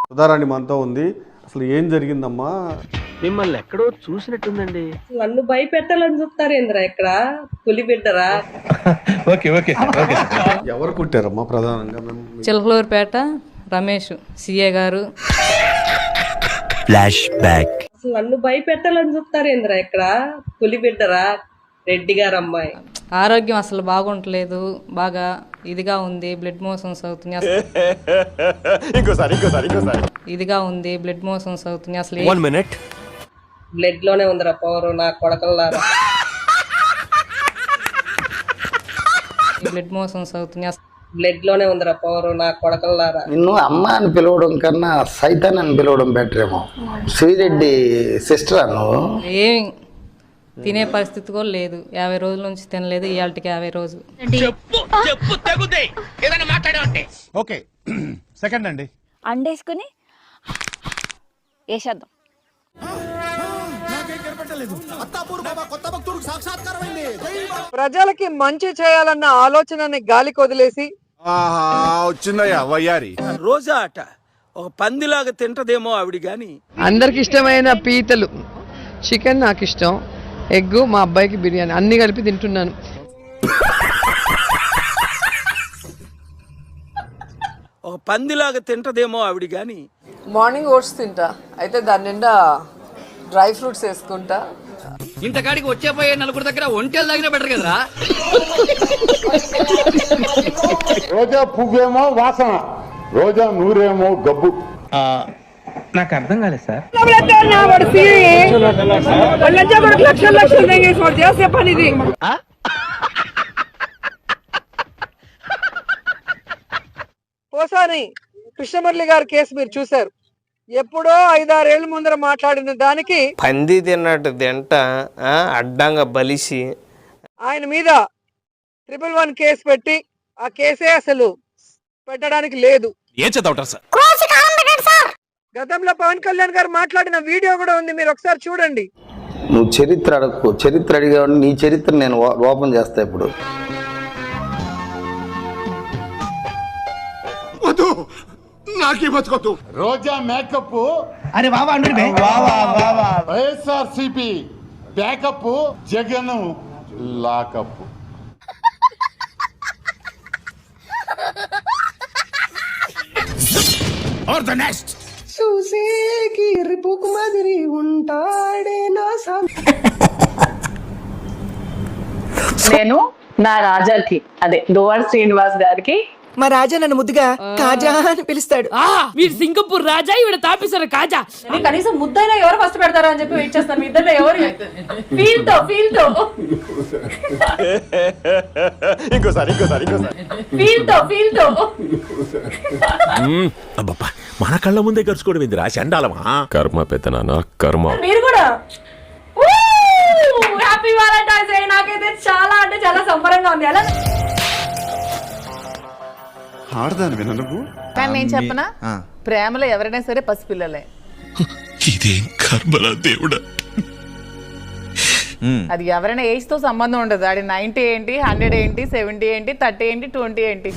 సుధారాణి మనతో ఉంది. అసలు ఏం జరిగిందమ్మా? మిమ్మల్ని ఎక్కడో చూసినట్టుందండి. నన్ను భయపెట్టాలని చూస్తారేంద్రా ఇక్కడ పులి బిడ్డరా? ఎవరు కుట్టారమ్మా ప్రధానంగా? చిలకలూరుపేట రమేష్ సిఏ గారు. Flash back. అసలు నన్ను భయపెట్టాలని చూస్తారేంద్రా ఇక్కడ పులి బిడ్డరా? రెడ్డి గారు అమ్మాయి ఆరోగ్యం అసలు బాగుంటలేదు, బాగా ఇదిగా ఉంది, బ్లడ్ మోషన్స్ అవుతుంది. ఇదిగా ఉంది, బ్లడ్ మోషన్స్ అవుతుంది. అసలు బ్లడ్ లోనే ఉందిరా పవర్ నా కొడకల్లారా. బ్లడ్ మోషన్స్ అవుతుంది. బ్లడ్ లోనే ఉందిరా పవర్ నా కొడకల్లారా. నిన్ను అమ్మ అని పిలవడం కన్నా సైతాన్ అని పిలవడం బెటర్ ఏమో. శ్రీరెడ్డి సిస్టర్ నువ్వు. ఏం తినే పరిస్థితి కూడా లేదు. 50 రోజుల నుంచి తినలేదు. ఇవాళకి 50 రోజులు. ఓకే సెకండ్ అండి. అండేసుకుని వేసేద్దాం. ప్రజలకి మంచి చేయాలన్న ఆలోచనని గాలికి వదిలేసి వచ్చిందయ్యా వయ్యారి. రోజా అట ఒక పందిలాగా తింటదేమో ఆవిడ గాని. అందరికి ఇష్టమైన పీతలు చికెన్ నాకు ఇష్టం, ఎగ్ మా అబ్బాయికి బిర్యానీ, అన్ని కలిపి తింటున్నాను. ఒక పందిలాగా తింటదేమో ఆవిడ గాని. మార్నింగ్ ఓట్స్ తింటా, అయితే దాని నిండా డ్రై ఫ్రూట్స్ వేసుకుంటా. ఇంతకాడికి వచ్చేపోయే నలుగురు దగ్గర ఒంటెలు తాగినా బెటర్ కదరా. రోజా పువ్వేమో వాసన, రోజా నూరేమో గబ్బు. నాకు అర్థం కాలేదు సార్. ఓసారి కృష్ణమురళి గారి కేసు మీరు చూశారు. ఎప్పుడో 5-6 ఏళ్ల ముందర మాట్లాడిన దానికి పంది తిన్నట్టు తింట అడ్డంగా బలిసి ఆయన మీద 111 కేసు పెట్టి ఆ కేసే అసలు పెట్టడానికి లేదు. ఏం చదవటం సార్? గతంలో పవన్ కళ్యాణ్ గారు మాట్లాడిన వీడియో కూడా ఉంది, మీరు ఒకసారి చూడండి. నువ్వు చరిత్ర అడగకు, చరిత్ర అడిగా నీ చరిత్ర నేను ఓపెన్ చేస్తా ఇప్పుడు. Roja makeup YSRCP backup, Jagan lockup. Are the next చూసేకి రిపుకు మాదిరి ఉంటాడే నా నేను నా రాజాకి అదే దువ్వాడ శ్రీనివాస్ గారికి మా రాజా నన్ను ముద్దుగా కాజా అని పిలుస్తాడు. వీడు సింగపూర్ రాజా, ఈవిడ తాపిస్తారు కాజా. కనీసం ముద్దైనా ఎవరు ఫస్ట్ పెడతారా అని చెప్పి వెయిట్ చేస్తాను. మీ ఇద్దరు ఎవరు ఫీల్ తో ఫీల్ తో ఫీల్ తో అబ్బబ్బా, మన కళ్ళ ముందే గడుచుకోవడం ఏందిరా చండాలమా? కర్మ పెద్దనాన్న కర్మ. మీరు కూడా హ్యాపీ వాలంటైన్స్ డే. నాకైతే చాలా అంటే చాలా సంబరంగా ఉంది. అలా ఆడదాను విన నువ్వు. కానీ నేను చెప్పనా, ప్రేమలో ఎవరైనా సరే పసిపిల్లలే. ఇదేం కర్మలా దేవుడా. అది ఎవరైనా ఏజ్ తో సంబంధం ఉండదు. అది 90 ఏంటి, 100 ఏంటి, 70 ఏంటి, 30 ఏంటి, 20 ఏంటి.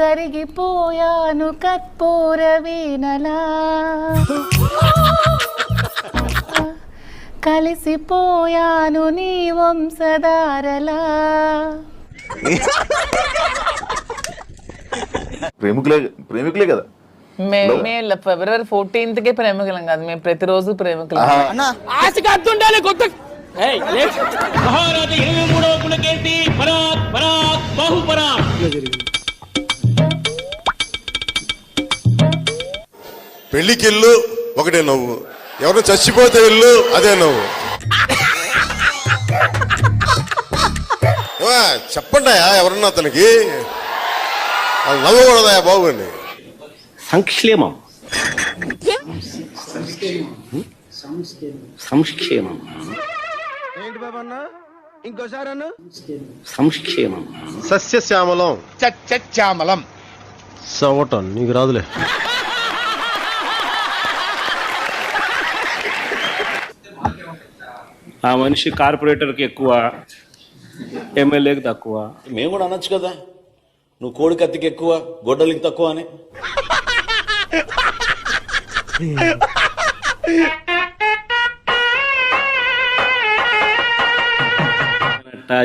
కరిగిపోయాను కర్పూర వీణలా, కలిసిపోయాను నీ వంశధారలా. ప్రేమికులే కదా. మేము ఫిబ్రవరి 14కే ప్రేమికులం కాదు, మేము ప్రతిరోజు ప్రేమికులం. పెళ్లికి ఇల్లు ఒకటే నవ్వు, ఎవరు చచ్చిపోతే ఇల్లు అదే నవ్వు. చెప్పండి ఎవరన్నా అతనికి నవ్వకూడదా బాబుని. సంక్షేమం సంక్షేమం ఏంటి బాబన్నా? ఇంకోసారి అన్న. సంక్షేమం సస్యశ్యామలం చశ్యామలం సవటం నీకు రాదులే. ఆ మనిషి కార్పొరేటర్కి ఎక్కువ, ఎమ్మెల్యేకి తక్కువ. మేము కూడా అనొచ్చు కదా, నువ్వు కోడి కత్తికి ఎక్కువ గొడ్డలికి తక్కువ అని.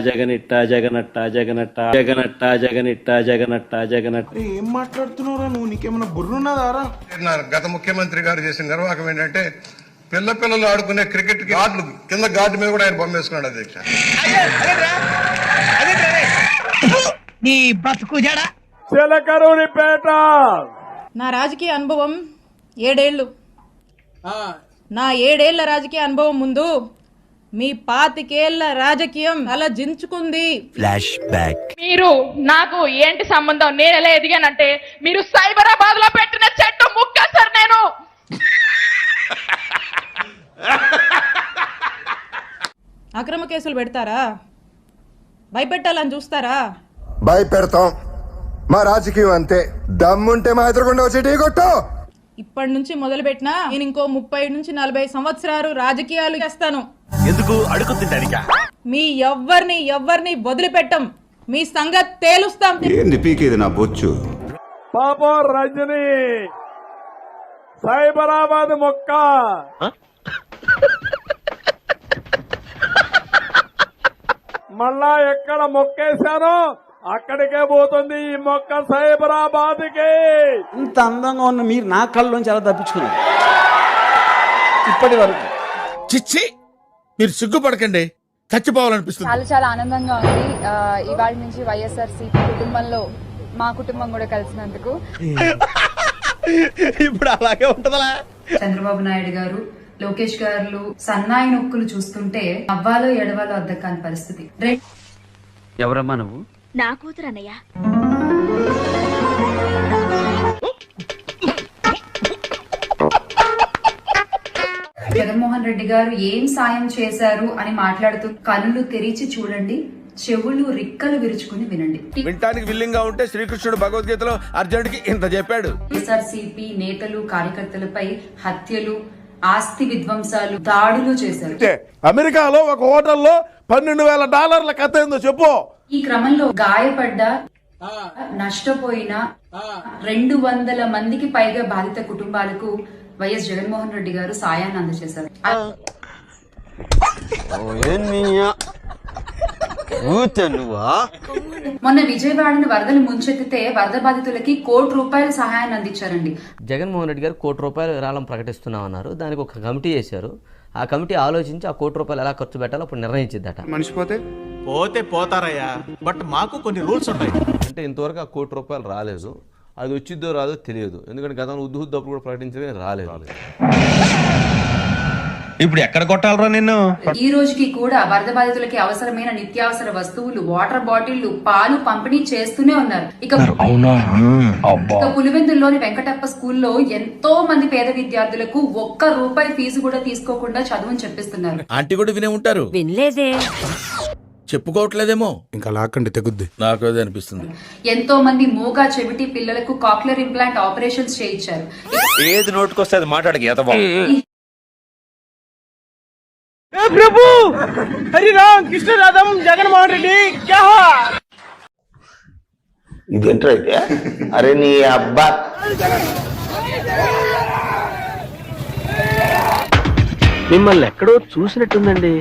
జగనట్ట జగనట్ట జగనట్ట జగనట్ట జగనట్ట జగనట్ట జగనట్ట. ఏం మాట్లాడుతున్నావురా నువ్వు? నీకేమన్నా బుర్రున్నదారా? గత ముఖ్యమంత్రి గారు చేసిన నిర్వాహకం ఏంటంటే పిల్లలు ఆడుకునే క్రికెట్ గార్డులు కింద గార్డు మీద కూడా ఆయన బొమ్మ వేసుకున్నాడు అధ్యక్ష. నా రాజకీయ అనుభవం 7 ఏళ్ళు. నా 7 ఏళ్ల రాజకీయ అనుభవం ముందు మీ 25 ఏళ్ల రాజకీయం అలా జించుకుంది. మీరు నాకు ఏంటి సంబంధం? నేను ఎలా ఎదిగానంటే మీరు సైబరాబాద్ లో పెట్టిన చెట్టు ముక్క సార్. నేను అక్రమ కేసులు పెడతారా? భయపెట్టాలని చూస్తారా? భయపెడతాం. మా రాజకీయం అంతే. దమ్ముంటే మా ఎదురుకుండా వచ్చి టీ కొట్టు. ఇప్పటి నుంచి మొదలు పెట్టినా నేను ఇంకో 30 నుంచి 40 సంవత్సరాలు రాజకీయాలు చేస్తాను. ఎందుకు అడుగుతుంటానికా? మీ ఎవ్వరిని వదిలిపెట్టం. మీ సంగతి తేలుస్తాం. ఏంది పీకేది నా బొచ్చు? పాప రజని సైబరాబాద్ మొక్క మళ్ళా ఎక్కడ మొక్కేశానో అక్కడికే పోతుంది ఈ మొక్క, సైబరాబాద్కి. ఇంత అందంగా ఉన్న మీరు నా కళ్ళలోంచి ఎలా తప్పించుకున్నారు ఇప్పటి వరకు? చిచ్చి, మీరు సిగ్గుపడకండి, చచ్చిపోవాలనిపిస్తుంది. చాలా ఆనందంగా ఉంది. ఇవాళ నుంచి వైఎస్ఆర్సీపీ కుటుంబంలో మా కుటుంబం కూడా కలిసినందుకు. ఇప్పుడు అలాగే ఉంటదా? చంద్రబాబు నాయుడు గారు, లోకేష్ గారు సన్నాయి నొక్కులు చూస్తుంటే అవ్వాలో ఎడవాలో అర్థం కాని పరిస్థితి. ఎవరమ్మా నువ్వు? నా కూతురు అన్నయ్య. జగన్మోహన్ రెడ్డి గారు ఏం సాయం చేశారు అని మాట్లాడుతూ కళ్ళు తెరిచి చూడండి, చెవులు రిక్కలు విరుచుకుని వినండి. వినటానికి విల్లింగ్ గా ఉంటే శ్రీకృష్ణుడు భగవద్గీతలో అర్జునుడికి ఇంత చెప్పాడు. వైఎస్ఆర్సీపీ నేతలు కార్యకర్తలపై హత్యలు, ఆస్తి విధ్వంసాలు, దాడులు చేశారు. అమెరికాలో ఒక హోటల్లో $12,000 కథ ఏందో చెప్పు. ఈ క్రమంలో గాయపడ్డ, నష్టపోయిన 200 మందికి పైగా బాధిత కుటుంబాలకు వైఎస్ జగన్మోహన్ రెడ్డి గారు సాయాన్ని అందజేశారు. మొన్న విజయవాడను వరదలు ముంచెత్తితే వరద బాధితులకి ₹1,00,00,000 సహాయాన్ని అందించారండి. జగన్మోహన్ రెడ్డి గారు ₹1,00,00,000 విరాళం ప్రకటిస్తున్నామన్నారు. దానికి ఒక కమిటీ చేశారు. ఆ కమిటీ ఆలోచించి ఆ ₹1,00,00,000 ఎలా ఖర్చు పెట్టాలో అప్పుడు నిర్ణయించిద్దట. మనిషి పోతే పోతారయ్యా, బట్ మాకు కొన్ని రూల్స్ ఉన్నాయి. అంటే ఇంతవరకు ఆ ₹1,00,00,000 రాలేదు. అది వచ్చిద్దో రాదో తెలియదు. ఎందుకంటే గతంలో ఉద్దుహుద్దప్పుడు కూడా ప్రకటించదే రాలేదు. ఇప్పుడు ఎక్కడ కొట్టాలరా నిన్ను? ఈ రోజుకి కూడా వరద బాధితులకి అవసరమైన నిత్యావసర వస్తువులు, వాటర్ బాటిళ్లు, పాలు పంపిణీ చేస్తూనే ఉన్నారు. ఇక పులివెందుల్లోని వెంకటప్ప స్కూల్లో ఎంతో మంది పేద విద్యార్థులకు ₹1 ఫీజు కూడా తీసుకోకుండా చదువుని చెప్పిస్తున్నారు. ఆంటీ కూడా వినే ఉంటారు. వినలేదే, చెప్పుకోవట్లేదేమో. ఇంకా లాక్కండి తెగుద్ది. నాకు అదే అనిపిస్తుంది. ఎంతో మంది మూగా చెవిటి పిల్లలకు కాక్లియర్ ఇంప్లాంట్ ఆపరేషన్స్ చేయించారు. ఏది నోటుకొస్తే అది మాట్లాడక ప్రభు హరిరామ్ కృష్ణరాధం జగన్మోహన్ రెడ్డి. ఇదేంట్రా అయితే? అరే నీ అబ్బా, మిమ్మల్ని ఎక్కడో చూసినట్టుందండి.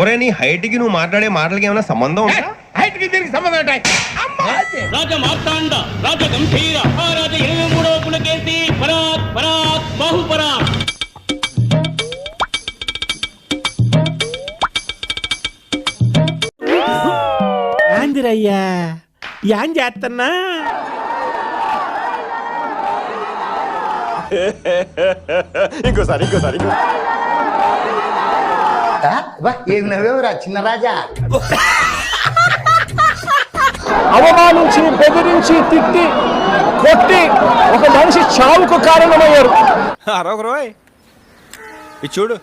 ఒరే, నీ హైట్ కి నువ్వు మాట్లాడే మాటలకి ఏమైనా సంబంధం ఉందా? హైట్ కి దీనికి సంబంధం ఉంటాయి. రాజ మార్తాండ రాజ గంభీర మహారాజ 23వ పులకేసి పరాత్ పరాత్ బాహుపరాత్. ఆందిరయ్యా, యాన్ చేస్తున్నా. ఇంకోసారి ఏం నవ్వేవురా చిన్న రాజా? అవమానించి, బెదిరించి, తిట్టి, కొట్టి ఒక మనిషి చావుకు కారణమయ్యారు. చూడు,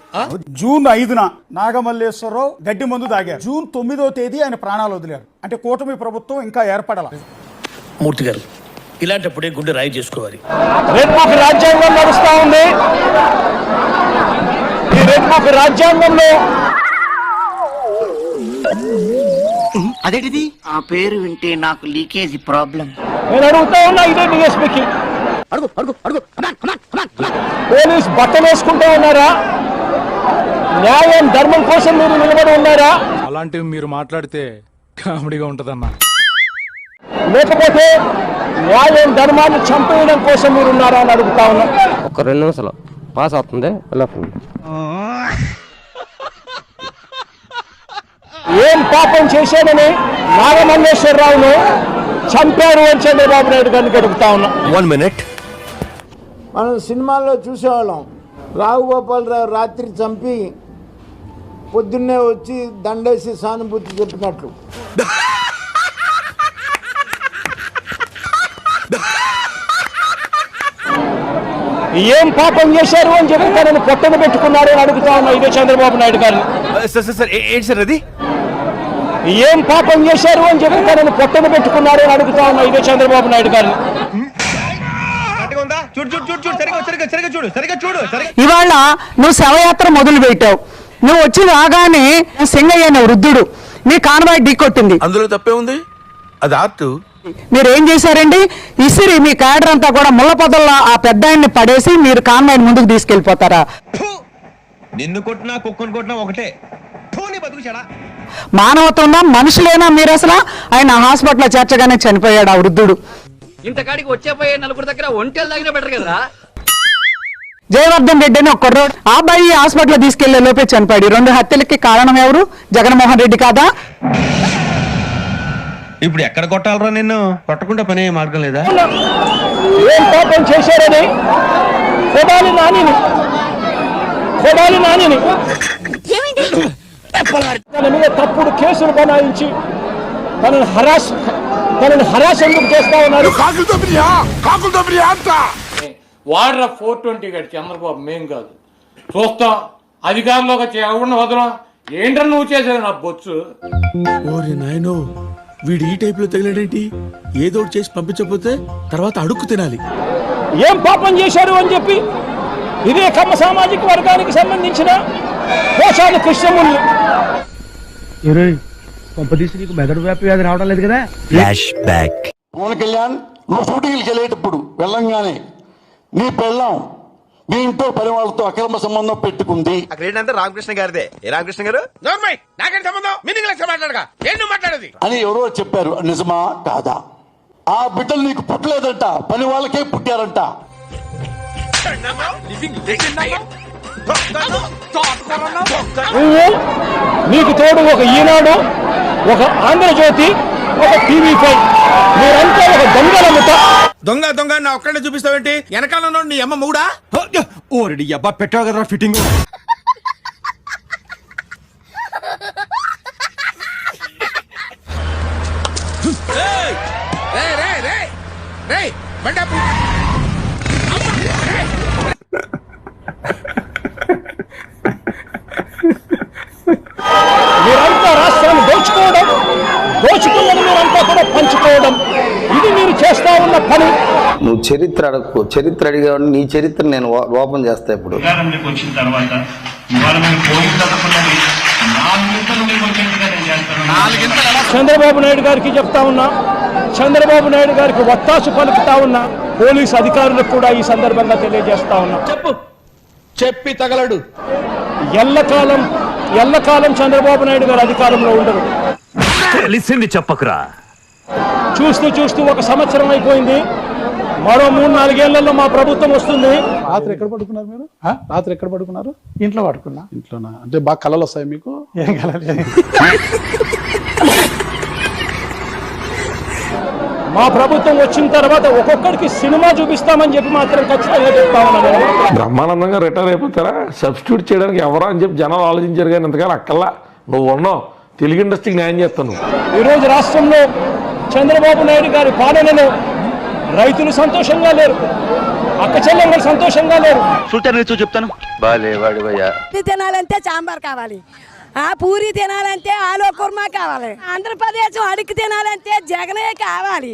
జూన్ 5న నాగమల్లేశ్వరరావు గడ్డి మందు తాగారు. జూన్ 9వ తేదీ ఆయన ప్రాణాలు వదిలారు. అంటే కూటమి ప్రభుత్వం ఇంకా ఏర్పడాల. మూర్తి గారు, ఇలాంటప్పుడే గుండె రాయి చేసుకోవాలి. రెడ్ బుక్ రాజ్యాంగం నడుస్తా ఉంది. ఈ రెడ్ బుక్ రాజ్యాంగంలో అదేంటిది? ఆ పేరు వింటే నాకు లీకేజీ ప్రాబ్లం. నేను అడుగుతా ఉన్నా ఇదే డిఎస్పీకి, అడుగు అడుగు అడుగు. పోలీస్ బట్టలు వేసుకుంటూ ఉన్నారా? న్యాయం ధర్మం కోసం మీరు నిలబడి ఉన్నారా? అలాంటివి మీరు మాట్లాడితే కామెడీగా ఉంటదన్నా. లేకపోతే న్యాయం ధర్మాన్ని చంపేయడం కోసం మీరు ఉన్నారా అని అడుగుతా ఉన్నా. ఒక 2 నిమిషాలు పాస్ అవుతుంది. ఏం పాపం చేశాడని నాగమల్లేశ్వరరావును చంపారు అని చంద్రబాబు నాయుడు గారిని అడుగుతా ఉన్నా. 1 minute. మనం సినిమాల్లో చూసేవాళ్ళం, రావుగోపాలరావు రాత్రి చంపి పొద్దున్నే వచ్చి దండేసి సానుభూతి చెప్పినట్లు. ఏం పాపం చేశారు అని చెప్పి తనను పొట్టను పెట్టుకున్నారు అని అడుగుతా ఉన్నా ఇదే చంద్రబాబు నాయుడు గారిని. ఏంటి సార్ అది? ఏం పాపం చేశారు అని చెప్పి తనను పొట్టను పెట్టుకున్నారు అని అడుగుతా ఉన్నా ఇదే చంద్రబాబు నాయుడు గారిని. ఇవాళ నువ్వు శవయాత్ర మొదలు పెట్టావు. నువ్వు వచ్చి రాగానే సింగయ్య అనే వృద్ధుడు నీ కాన్వాయ్ ఢీకొట్టింది. అందులో తప్పే ఉంది, అది ఆర్ట్. మీరేం చేశారండి? ఇసిరి మీ క్యాడర్ అంతా కూడా ముళ్ళ పొదల్లో ఆ పెద్ద ఆయన్ని పడేసి మీరు కాన్వాయ్ ముందుకు తీసుకెళ్లిపోతారా? నిన్ను కొట్టినా కుక్కను కొట్టినా ఒకటే. మానవత్వం ఉందా? మనుషులేనా మీరు? అసలు ఆయన హాస్పిటల్లో చేర్చగానే చనిపోయాడు ఆ వృద్ధుడు. ఇంతకాడికి వచ్చేపోయే నలుగురు దగ్గర ఒంటెలు తగిన బెటర్ కదరా. జయవర్ధన్ రెడ్డి అని ఒక కుర్రోడు, ఆ అబ్బాయి హాస్పిటల్ తీసుకెళ్లే లోపే చనిపోయాడు. 2 హత్యలకి కారణం ఎవరు? జగన్మోహన్ రెడ్డి కాదా? ఇప్పుడు ఎక్కడ కొట్టాలరా? నిన్ను కొట్టకుండా పనే మార్గం లేదా? ఏం పాపం చేశారని కొడాలి నానిని తన మీద తప్పుడు కేసులు బనాయించి తనని హరాస్ ఎందుకు చేస్తా ఉన్నారు? వాడ్రా 420 గడి చంద్రబాబు, మేం కాదు చూస్తాం. అధికారంలోకి వచ్చి ఎవరిని వదలం. ఏంట్రా నువ్వు చేసేది నా బొచ్చు? ఓరి నాయనో, వీడు ఈ టైప్ లో తగిలాడేంటి? ఏదో ఒకటి చేసి పంపించకపోతే తర్వాత అడుక్కు తినాలి. ఏం పాపం చేశారు అని చెప్పి ఇదే కమ్మ సామాజిక వర్గానికి సంబంధించిన పోషాలు కృష్ణములు పంపదీసి నీకు మెదడు వ్యాపి వ్యాధి రావడం లేదు కదా? Flash back. పవన్ కళ్యాణ్ నువ్వు షూటింగ్కి వెళ్ళేటప్పుడు వెళ్ళంగానే నీ పెళ్ళాం మీ ఇంట్లో పని వాళ్ళతో అక్రమ సంబంధం పెట్టుకుంది. అక్కడ రామకృష్ణ గారిదే. ఏ రామకృష్ణ గారు? నాకేం సంబంధం? మీనింగ్ లెక్క మాట్లాడగా ఏంటి మాట్లాడేది అని ఎవరో చెప్పారు. నిజమా కాదా? ఆ బిడ్డలు నీకు పుట్టలేదంట, పని వాళ్ళకే పుట్టారంట. నీకు తోడు ఒక ఈనాడు, ఒక ఆంధ్రజ్యోతి, ఒక TV5, మీరంతా ఒక దొంగలముట. దొంగ నా ఒక్కడే చూపిస్తావేంటి? వెనకాల నీ అమ్మ మూడా? ఓరెడి అబ్బా పెట్టావు కదరా ఫిట్టింగ్. మీరంతా రాష్ట్రాన్ని దోచుకున్నది మీరంతా కూడా పంచుకోవడం, ఇది మీరు చేస్తా ఉన్న పని. నువ్వు చరిత్ర అడగకు, చరిత్ర అడిగా నీ చరిత్ర నేను ఓపెన్ చేస్తా. ఇప్పుడు వచ్చిన తర్వాత చంద్రబాబు నాయుడు గారికి చెప్తా ఉన్నా, చంద్రబాబు నాయుడు గారికి ఒత్తాసు పలుకుతా ఉన్నా, పోలీసు అధికారులకు కూడా ఈ సందర్భంగా తెలియజేస్తా ఉన్నా. చెప్పి తగలడు. ఎల్లకాలం చంద్రబాబు నాయుడు గారు అధికారంలో ఉండరు. తెలిసింది చెప్పకురా. చూస్తూ 1 సంవత్సరం అయిపోయింది. మరో 3-4 ఏళ్లలో మా ప్రభుత్వం వస్తుంది. రాత్రి ఎక్కడ పడుకున్నారు మీరు? రాత్రి ఎక్కడ పడుకున్నారు? ఇంట్లో పడుకున్నా. ఇంట్లోనా? అంటే బాగా కళలు వస్తాయి మీకు? ఏం కళలు? మా ప్రభుత్వం వచ్చిన తర్వాత ఒక్కొక్కడికి సినిమా చూపిస్తామని చెప్పి మాత్రం ఖచ్చితంగా చెప్తా ఉన్నాను. బ్రహ్మానందంగా రిటైర్ అయిపోతారా? సబ్స్టిట్యూట్ చేయడానికి ఎవరా అని చెప్పి జనాలు ఆలోచించారు. కానీ అంతకాలం అక్కల్లా నువ్వు ఉన్నావు. తెలుగు ఇండస్ట్రీకి న్యాయం చేస్తాను. ఈరోజు రాష్ట్రంలో చంద్రబాబు నాయుడు గారి పాలనలో రైతులు సంతోషంగా లేరు, అక్క చెల్లెమ్మలు సంతోషంగా లేరు. చెప్తాను. తినాలంటే సాంబార్ కావాలి, ఆ పూరి తినాలంటే ఆలు కుర్మా కావాలి, ఆంధ్రప్రదేశ్ అడిగి తినాలంటే జగనే కావాలి.